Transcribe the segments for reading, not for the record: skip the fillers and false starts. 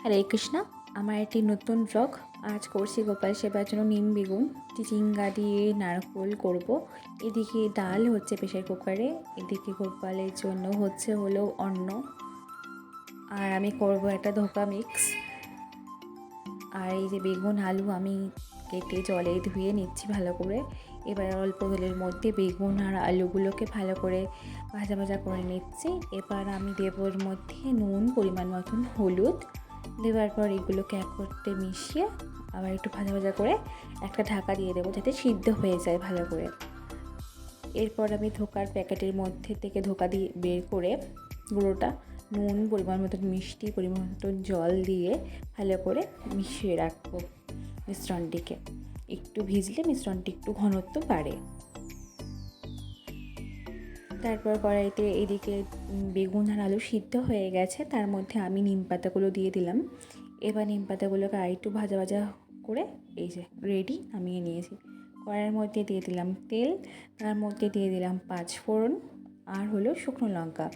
হরে কৃষ্ণা। আমার একটি নতুন ব্লগ আজ করছি গোপাল সেবার জন্য নিম বেগুন চিচিঙ্গা দিয়ে নারকোল করব। এদিকে ডাল হচ্ছে প্রেশার কুকারে, এদিকে গোপালের জন্য হলো অন্ন, আর আমি করব একটা ধোকা মিক্স। আর এই যে বেগুন আলু আমি কেটে জলে ধুয়ে নিচ্ছি ভালো করে। এবার অল্প তেলের মধ্যে বেগুন আর আলুগুলোকে ভালো করে ভাজা ভাজা করে নিচ্ছি। এবার আমি দেবো এর মধ্যে নুন, পরিমাণ মতন হলুদ, দেওয়ার পর এগুলোকে এক করতে মিশিয়ে আবার একটু ভাজা ভাজা করে একটা ঢাকা দিয়ে দেবো যাতে সিদ্ধ হয়ে যায় ভালো করে। এরপর আমি ধোকার প্যাকেটের মধ্যে থেকে ধোকা দিয়ে বের করে গুঁড়োটা নুন, পরিমাণ মতন মিষ্টি, পরিমাণ মতন জল দিয়ে ভালো করে মিশিয়ে রাখবো মিশ্রণটিকে। একটু ভিজলে মিশ্রণটি একটু ঘনত্ব বাড়ে। তারপর কড়াইতে এদিকে বেগুন আর আলু সিদ্ধ হয়ে গেছে, তার মধ্যে আমি নিম পাতাগুলো দিয়ে দিলাম। এবার নিম পাতাগুলোকে আরেকটু ভাজা ভাজা করে এই যে রেডি নামিয়ে নিয়েছি। কড়াইয়ের মধ্যে দিয়ে দিলাম তেল, তার মধ্যে দিয়ে দিলাম 5 ফোড়ন আর শুকনো লঙ্কা।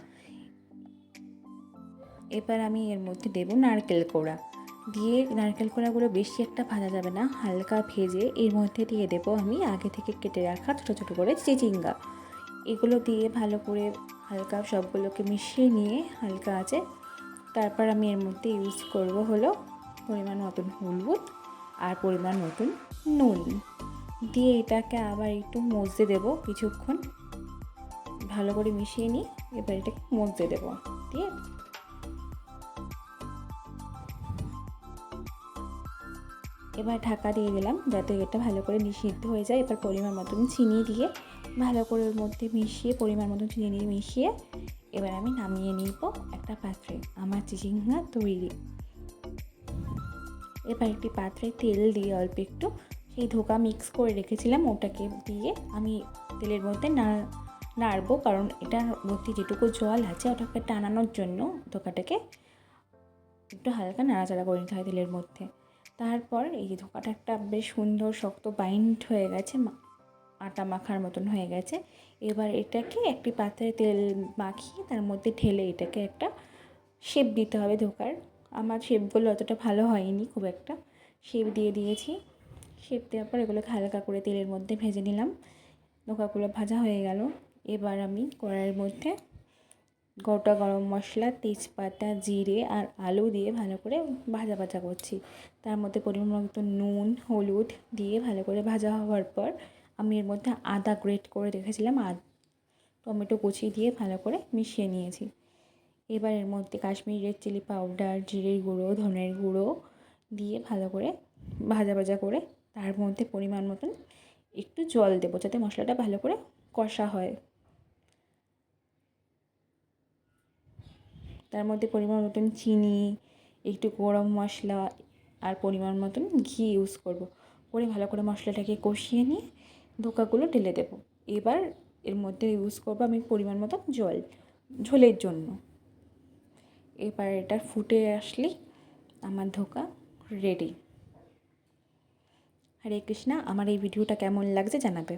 এবার আমি এর মধ্যে দেবো নারকেল কোড়া। দিয়ে নারকেল কোড়াগুলো বেশি একটা ভাজা যাবে না, হালকা ভেজে এর মধ্যে দিয়ে দেবো আমি আগে থেকে কেটে রাখা ছোটো ছোটো করে চিচিঙ্গা। এগুলো দিয়ে ভালো করে হালকা সবগুলোকে মিশিয়ে নিয়ে হালকা আছে। তারপর আমি এর মধ্যে ইউজ করব পরিমাণ মতন হলুদ আর পরিমাণ মতন নুন দিয়ে এটাকে আবার একটু মজতে দেবো কিছুক্ষণ, ভালো করে মিশিয়ে নিই। এবার এটাকে মজতে দেবো দিয়ে এবার ঢাকা দিয়ে দিলাম যাতে এটা ভালো করে সিদ্ধ হয়ে যায়। এবার পরিমাণ মতন চিনি দিয়ে ভালো করে ওর মধ্যে মিশিয়ে পরিমাণ মতন চিনি দিয়ে মিশিয়ে এবার আমি নামিয়ে নিব একটা পাত্রে। আমার চিচিঙ্গা তৈরি। এবার একটি পাত্রে তেল দিয়ে অল্প একটু সেই ধোকা মিক্স করে রেখেছিলাম ওটাকে দিয়ে আমি তেলের মধ্যে নাড়বো, কারণ এটার মধ্যে যেটুকু জল আছে ওটাকে টানানোর জন্য ধোকাটাকে একটু হালকা নাড়াচাড়া করে নিতে হয় তেলের মধ্যে। তারপর এই যে ধোকাটা একটা বেশ সুন্দর শক্ত বাইন্ড হয়ে গেছে, আটা মাখার মতন হয়ে গেছে। এবার এটাকে একটি পাত্রে তেল মাখিয়ে তার মধ্যে ঢেলে এটাকে একটা শেপ দিতে হবে ধোকার। আমার শেপগুলো অতটা ভালো হয়নি, খুব একটা শেপ দিয়ে দিয়েছি। শেপ দেওয়ার পর এগুলোকে হালকা করে তেলের মধ্যে ভেজে নিলাম। ধোকাগুলো ভাজা হয়ে গেল। এবার আমি কড়াইয়ের মধ্যে গোটা গরম মশলা, তেজপাতা, জিরে আর আলু দিয়ে ভালো করে ভাজা ভাজা করছি। তার মধ্যে পরিমাণ মতো নুন, হলুদ দিয়ে ভালো করে ভাজা হওয়ার পর আমি এর মধ্যে আদা গ্রেট করে রেখেছিলাম আর টমেটো কুচি দিয়ে ভালো করে মিশিয়ে নিয়েছি। এবার এর মধ্যে কাশ্মীরি রেড চিলি পাউডার, জিরের গুঁড়ো, ধনের গুঁড়ো দিয়ে ভালো করে ভাজা ভাজা করে তার মধ্যে পরিমাণ মতন একটু জল দেবো যাতে মশলাটা ভালো করে কষা হয়। তার মধ্যে পরিমাণ মতন চিনি, একটু গরম মশলা আর পরিমাণ মতন ঘি ইউজ করব। করে ভালো করে মশলাটাকে কষিয়ে নিয়ে ধোকাগুলো ঢেলে দেবো। এবার এর মধ্যে ইউজ করব আমি পরিমাণ মতন জল ঝোলের জন্য। এবার এটা ফুটে আসলেই আমার ধোকা রেডি। হরে কৃষ্ণা। আমার এই ভিডিওটা কেমন লাগছে জানাবে।